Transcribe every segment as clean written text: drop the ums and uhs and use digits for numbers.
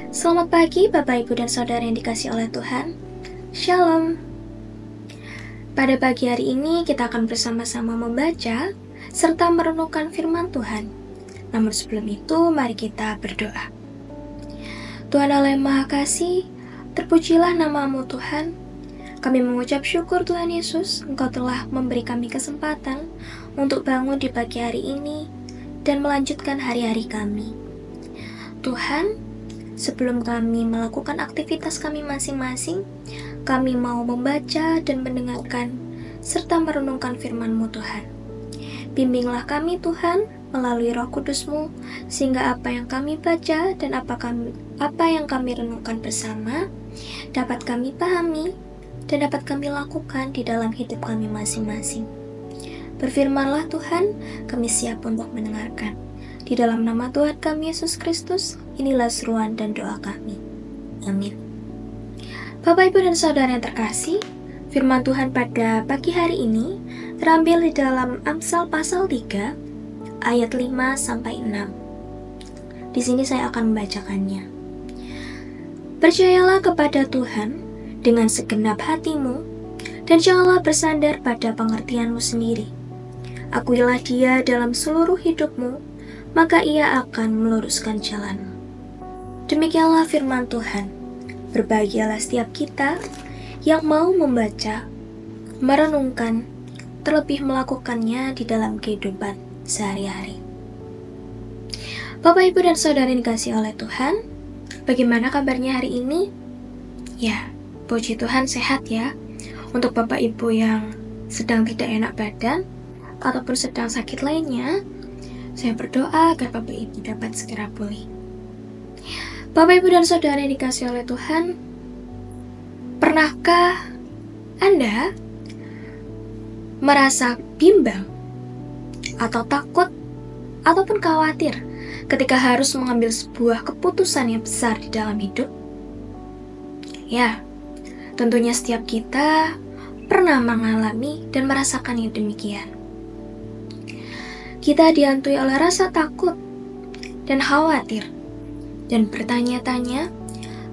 Selamat pagi Bapak Ibu dan Saudara yang dikasihi oleh Tuhan. Shalom. Pada pagi hari ini kita akan bersama-sama membaca serta merenungkan firman Tuhan. Namun sebelum itu mari kita berdoa. Tuhan Allah yang Maha Kasih, terpujilah nama-Mu Tuhan. Kami mengucap syukur Tuhan Yesus, Engkau telah memberi kami kesempatan untuk bangun di pagi hari ini dan melanjutkan hari-hari kami. Tuhan, sebelum kami melakukan aktivitas kami masing-masing, kami mau membaca dan mendengarkan serta merenungkan firman-Mu Tuhan. Bimbinglah kami Tuhan melalui Roh Kudus-Mu, sehingga apa yang kami baca dan apa yang kami renungkan bersama dapat kami pahami dan dapat kami lakukan di dalam hidup kami masing-masing. Berfirmanlah Tuhan, kami siap untuk mendengarkan. Di dalam nama Tuhan kami Yesus Kristus, inilah seruan dan doa kami. Amin. Bapak, Ibu, dan Saudara yang terkasih, firman Tuhan pada pagi hari ini terambil di dalam Amsal pasal 3, ayat 5-6. Di sini saya akan membacakannya. Percayalah kepada Tuhan dengan segenap hatimu, dan janganlah bersandar pada pengertianmu sendiri. Akuilah Dia dalam seluruh hidupmu, maka Ia akan meluruskan jalanmu. Demikianlah firman Tuhan. Berbahagialah setiap kita yang mau membaca, merenungkan, terlebih melakukannya di dalam kehidupan sehari-hari. Bapak, Ibu, dan Saudara yang dikasihi oleh Tuhan, bagaimana kabarnya hari ini? Ya, puji Tuhan sehat ya. Untuk Bapak Ibu yang sedang tidak enak badan ataupun sedang sakit lainnya, saya berdoa agar Bapak Ibu dapat segera pulih. Bapak Ibu dan Saudara yang dikasihi oleh Tuhan, pernahkah Anda merasa bimbang atau takut ataupun khawatir ketika harus mengambil sebuah keputusan yang besar di dalam hidup? Ya, tentunya setiap kita pernah mengalami dan merasakan yang demikian. Kita dihantui oleh rasa takut dan khawatir dan bertanya-tanya,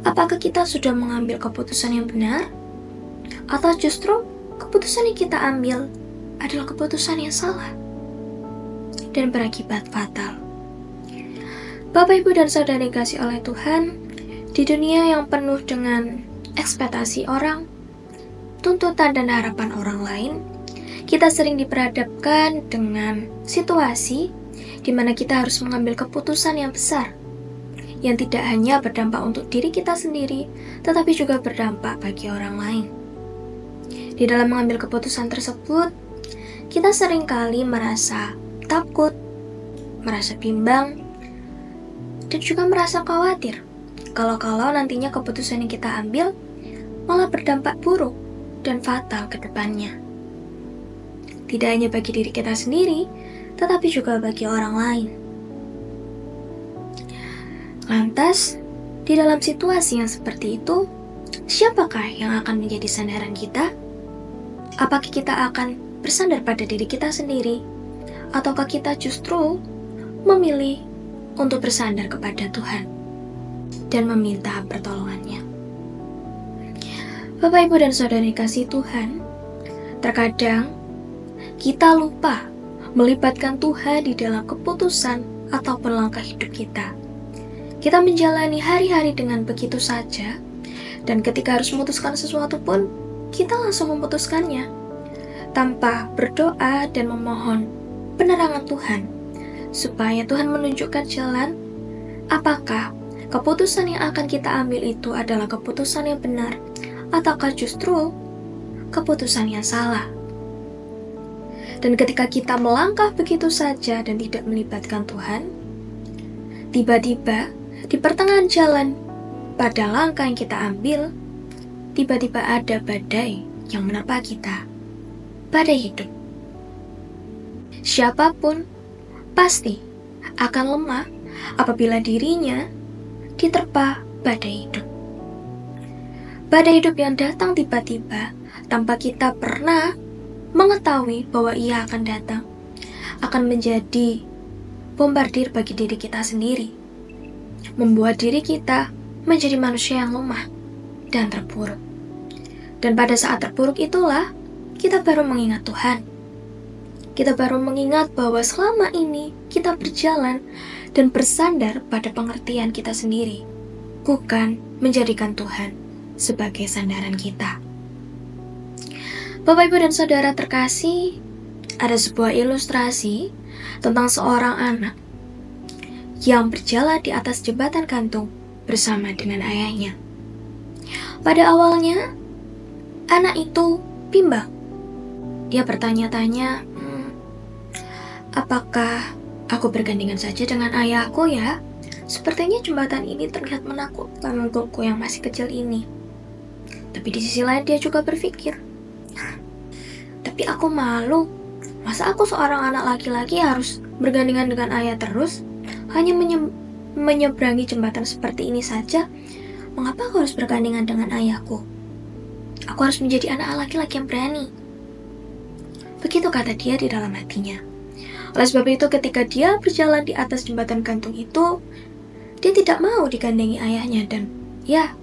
apakah kita sudah mengambil keputusan yang benar atau justru keputusan yang kita ambil adalah keputusan yang salah dan berakibat fatal. Bapak, Ibu, dan Saudara yang dikasihi oleh Tuhan, di dunia yang penuh dengan ekspektasi orang, tuntutan dan harapan orang lain, kita sering diperhadapkan dengan situasi di mana kita harus mengambil keputusan yang besar, yang tidak hanya berdampak untuk diri kita sendiri, tetapi juga berdampak bagi orang lain. Di dalam mengambil keputusan tersebut, kita seringkali merasa takut, merasa bimbang, dan juga merasa khawatir kalau nantinya keputusan yang kita ambil malah berdampak buruk dan fatal ke depannya. Tidak hanya bagi diri kita sendiri, tetapi juga bagi orang lain. Lantas, di dalam situasi yang seperti itu, siapakah yang akan menjadi sandaran kita? Apakah kita akan bersandar pada diri kita sendiri, ataukah kita justru memilih untuk bersandar kepada Tuhan dan meminta pertolongannya? Bapak, Ibu, dan Saudara dikasihi Tuhan, terkadang kita lupa melibatkan Tuhan di dalam keputusan ataupun langkah hidup kita. Kita menjalani hari-hari dengan begitu saja, dan ketika harus memutuskan sesuatu pun, kita langsung memutuskannya, tanpa berdoa dan memohon penerangan Tuhan, supaya Tuhan menunjukkan jalan, apakah keputusan yang akan kita ambil itu adalah keputusan yang benar, ataukah justru keputusan yang salah. Dan ketika kita melangkah begitu saja dan tidak melibatkan Tuhan, tiba-tiba di pertengahan jalan pada langkah yang kita ambil, tiba-tiba ada badai yang menerpa kita. Badai hidup. Siapapun pasti akan lemah apabila dirinya diterpa badai hidup. Badai hidup yang datang tiba-tiba tanpa kita pernah mengetahui bahwa ia akan datang, akan menjadi bombardir bagi diri kita sendiri, membuat diri kita menjadi manusia yang lemah dan terpuruk. Dan pada saat terpuruk itulah kita baru mengingat Tuhan. Kita baru mengingat bahwa selama ini kita berjalan dan bersandar pada pengertian kita sendiri, bukan menjadikan Tuhan sebagai sandaran kita. Bapak, Ibu, dan Saudara terkasih, ada sebuah ilustrasi tentang seorang anak yang berjalan di atas jembatan gantung bersama dengan ayahnya. Pada awalnya, anak itu bimbang. Dia bertanya-tanya, apakah aku bergandengan saja dengan ayahku ya? Sepertinya jembatan ini terlihat menakutkan untukku yang masih kecil ini. Tapi di sisi lain dia juga berpikir, tapi aku malu. Masa aku seorang anak laki-laki harus bergandengan dengan ayah terus? Hanya menyeberangi jembatan seperti ini saja. Mengapa aku harus bergandengan dengan ayahku? Aku harus menjadi anak laki-laki yang berani. Begitu kata dia di dalam hatinya. Oleh sebab itu, ketika dia berjalan di atas jembatan gantung itu, dia tidak mau digandengi ayahnya dan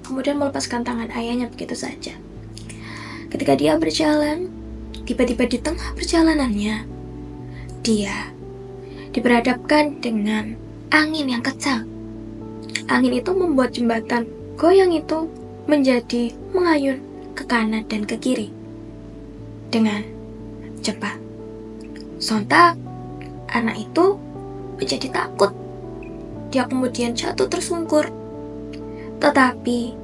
kemudian melepaskan tangan ayahnya begitu saja. Ketika dia berjalan, tiba-tiba di tengah perjalanannya, dia diperhadapkan dengan angin yang kencang. Angin itu membuat jembatan goyang itu menjadi mengayun ke kanan dan ke kiri dengan cepat. Sontak, anak itu menjadi takut. Dia kemudian jatuh tersungkur. Tetapi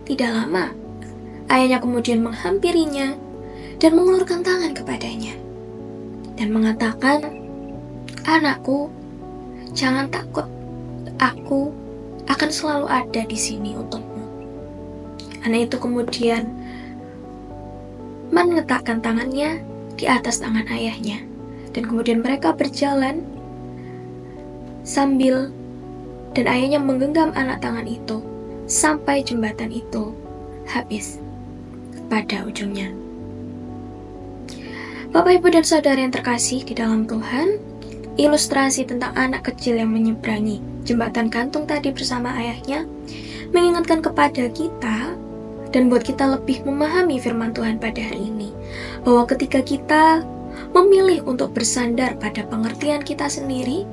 tidak lama, ayahnya kemudian menghampirinya dan mengulurkan tangan kepadanya dan mengatakan, "Anakku, jangan takut. Aku akan selalu ada di sini untukmu." Anak itu kemudian meletakkan tangannya di atas tangan ayahnya, dan kemudian mereka berjalan sambil dan ayahnya menggenggam anak tangan itu sampai jembatan itu habis pada ujungnya. Bapak, Ibu, dan Saudara yang terkasih di dalam Tuhan, ilustrasi tentang anak kecil yang menyeberangi jembatan gantung tadi bersama ayahnya mengingatkan kepada kita dan buat kita lebih memahami firman Tuhan pada hari ini, bahwa ketika kita memilih untuk bersandar pada pengertian kita sendiri,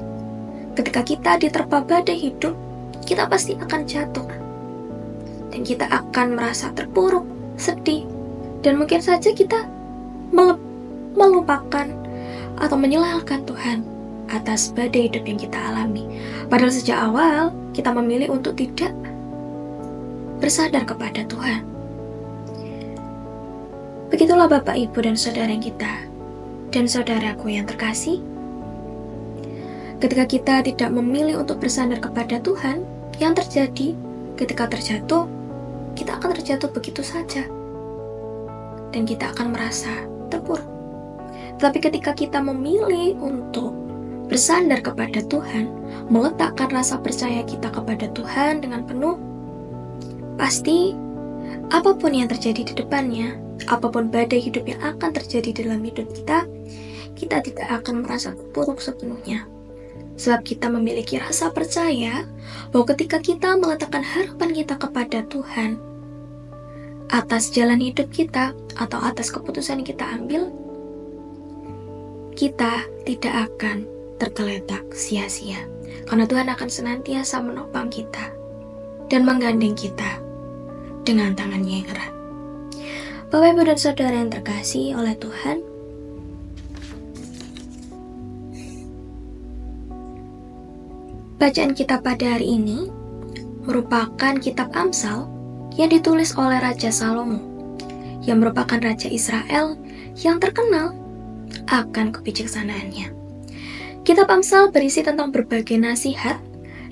ketika kita diterpa badai hidup, kita pasti akan jatuh dan kita akan merasa terpuruk, sedih, dan mungkin saja kita melupakan atau menyalahkan Tuhan atas badai hidup yang kita alami. Padahal sejak awal kita memilih untuk tidak bersandar kepada Tuhan. Begitulah Bapak, Ibu, dan Saudara kita dan saudaraku yang terkasih. Ketika kita tidak memilih untuk bersandar kepada Tuhan, yang terjadi ketika terjatuh, kita akan terjatuh begitu saja dan kita akan merasa terpuruk. Tetapi ketika kita memilih untuk bersandar kepada Tuhan, meletakkan rasa percaya kita kepada Tuhan dengan penuh, pasti apapun yang terjadi di depannya, apapun badai hidup yang akan terjadi dalam hidup kita, kita tidak akan merasa terpuruk sepenuhnya. Sebab kita memiliki rasa percaya bahwa ketika kita meletakkan harapan kita kepada Tuhan atas jalan hidup kita atau atas keputusan yang kita ambil, kita tidak akan tergeletak sia-sia, karena Tuhan akan senantiasa menopang kita dan menggandeng kita dengan tangannya yang erat. Bapak, Ibu, dan Saudara yang terkasih oleh Tuhan, bacaan kita pada hari ini merupakan kitab Amsal yang ditulis oleh Raja Salomo, yang merupakan Raja Israel yang terkenal akan kebijaksanaannya. Kitab Amsal berisi tentang berbagai nasihat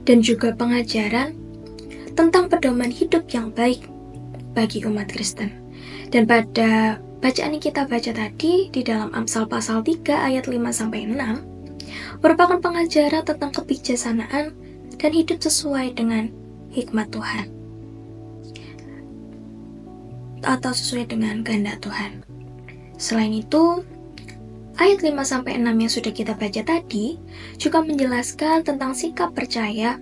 dan juga pengajaran tentang pedoman hidup yang baik bagi umat Kristen. Dan pada bacaan yang kita baca tadi di dalam Amsal pasal 3 ayat 5-6 merupakan pengajaran tentang kebijaksanaan dan hidup sesuai dengan hikmat Tuhan atau sesuai dengan kehendak Tuhan. Selain itu, ayat 5-6 yang sudah kita baca tadi juga menjelaskan tentang sikap percaya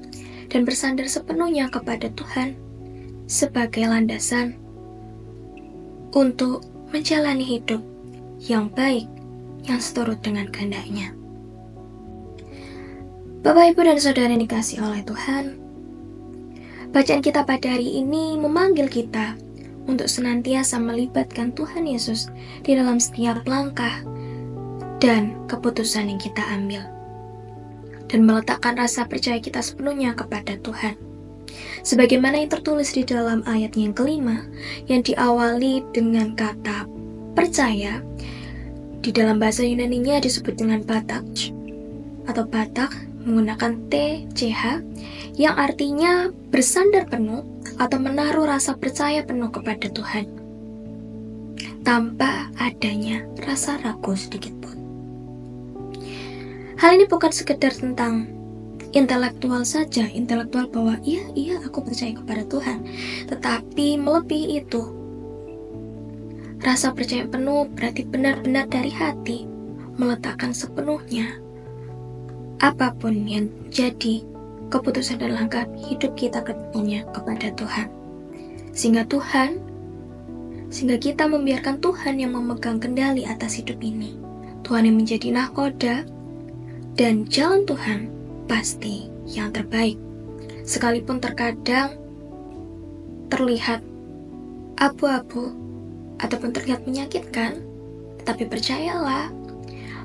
dan bersandar sepenuhnya kepada Tuhan sebagai landasan untuk menjalani hidup yang baik, yang seturut dengan kehendak-Nya. Bapak, Ibu, dan Saudara yang dikasihi oleh Tuhan, bacaan kita pada hari ini memanggil kita untuk senantiasa melibatkan Tuhan Yesus di dalam setiap langkah dan keputusan yang kita ambil, dan meletakkan rasa percaya kita sepenuhnya kepada Tuhan. Sebagaimana yang tertulis di dalam ayat yang kelima, yang diawali dengan kata percaya, di dalam bahasa Yunani-nya disebut dengan batak, atau batak menggunakan TCH, yang artinya bersandar penuh atau menaruh rasa percaya penuh kepada Tuhan, tanpa adanya rasa ragu sedikit pun. Hal ini bukan sekedar tentang intelektual saja, intelektual bahwa iya aku percaya kepada Tuhan, tetapi melebihi itu. Rasa percaya penuh berarti benar-benar dari hati, meletakkan sepenuhnya apapun yang jadi keputusan dan langkah hidup kita kedepannya kepada Tuhan. Sehingga kita membiarkan Tuhan yang memegang kendali atas hidup ini. Tuhan yang menjadi nahkoda, dan jalan Tuhan pasti yang terbaik. Sekalipun terkadang terlihat abu-abu ataupun terlihat menyakitkan, tetapi percayalah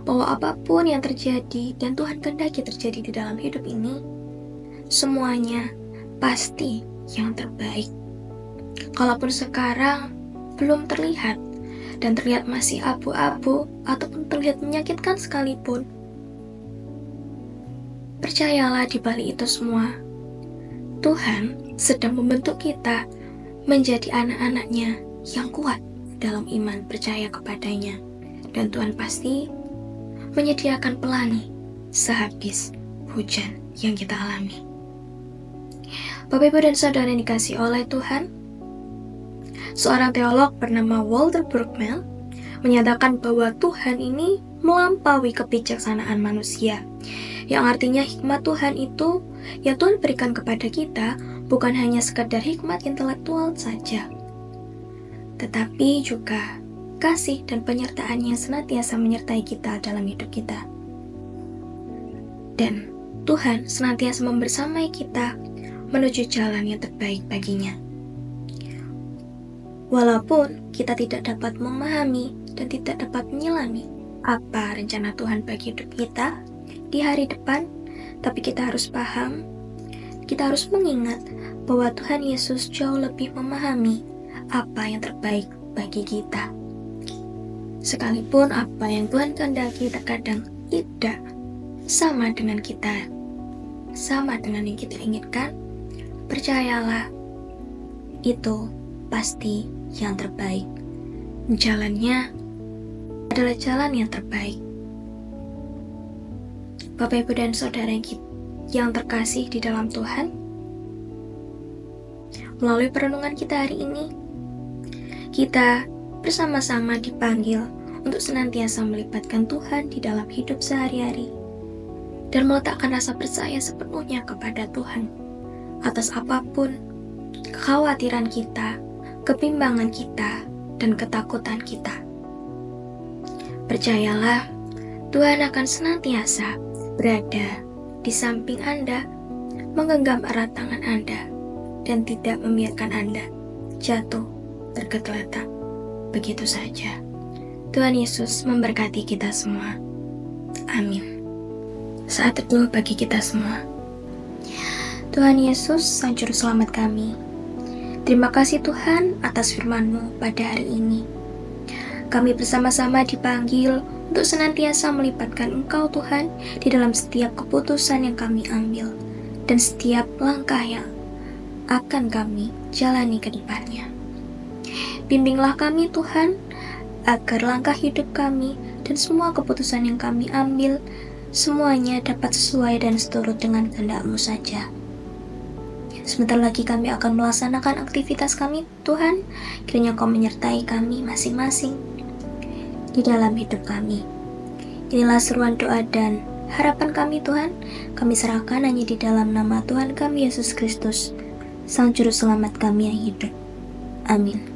bahwa apapun yang terjadi dan Tuhan kehendaki terjadi di dalam hidup ini, semuanya pasti yang terbaik. Kalaupun sekarang belum terlihat dan terlihat masih abu-abu ataupun terlihat menyakitkan sekalipun, percayalah di balik itu semua, Tuhan sedang membentuk kita menjadi anak-anak-Nya yang kuat dalam iman percaya kepadanya. Dan Tuhan pasti menyediakan pelangi sehabis hujan yang kita alami. Bapak, Ibu, dan Saudara yang dikasihi oleh Tuhan, seorang teolog bernama Walter Brueggemann menyatakan bahwa Tuhan ini melampaui kebijaksanaan manusia, yang artinya hikmat Tuhan itu yang Tuhan berikan kepada kita bukan hanya sekadar hikmat intelektual saja, tetapi juga kasih dan penyertaan yang senantiasa menyertai kita dalam hidup kita. Dan Tuhan senantiasa membersamai kita menuju jalan yang terbaik baginya. Walaupun kita tidak dapat memahami dan tidak dapat menyelami apa rencana Tuhan bagi hidup kita di hari depan, tapi kita harus paham, kita harus mengingat bahwa Tuhan Yesus jauh lebih memahami apa yang terbaik bagi kita. Sekalipun apa yang Tuhan kehendaki terkadang tidak sama dengan kita, sama dengan yang kita inginkan, percayalah, itu pasti yang terbaik. Jalannya adalah jalan yang terbaik. Bapak, Ibu, dan Saudara yang terkasih di dalam Tuhan, melalui perenungan kita hari ini, kita bersama-sama dipanggil untuk senantiasa melibatkan Tuhan di dalam hidup sehari-hari dan meletakkan rasa percaya sepenuhnya kepada Tuhan atas apapun kekhawatiran kita, kebimbangan kita, dan ketakutan kita. Percayalah, Tuhan akan senantiasa berada di samping Anda, menggenggam erat tangan Anda, dan tidak membiarkan Anda jatuh tergeletak begitu saja. Tuhan Yesus memberkati kita semua. Amin. Saat teduh bagi kita semua. Tuhan Yesus, Sang Juru Selamat kami, terima kasih Tuhan atas firman-Mu pada hari ini. Kami bersama-sama dipanggil untuk senantiasa melibatkan Engkau Tuhan di dalam setiap keputusan yang kami ambil dan setiap langkah yang akan kami jalani ke depannya. Bimbinglah kami Tuhan, agar langkah hidup kami dan semua keputusan yang kami ambil semuanya dapat sesuai dan seturut dengan kehendak-Mu saja. Sebentar lagi kami akan melaksanakan aktivitas kami Tuhan, kiranya Kau menyertai kami masing-masing di dalam hidup kami. Inilah seruan doa dan harapan kami Tuhan, kami serahkan hanya di dalam nama Tuhan kami Yesus Kristus. Sang Juru Selamat kami yang hidup. Amin.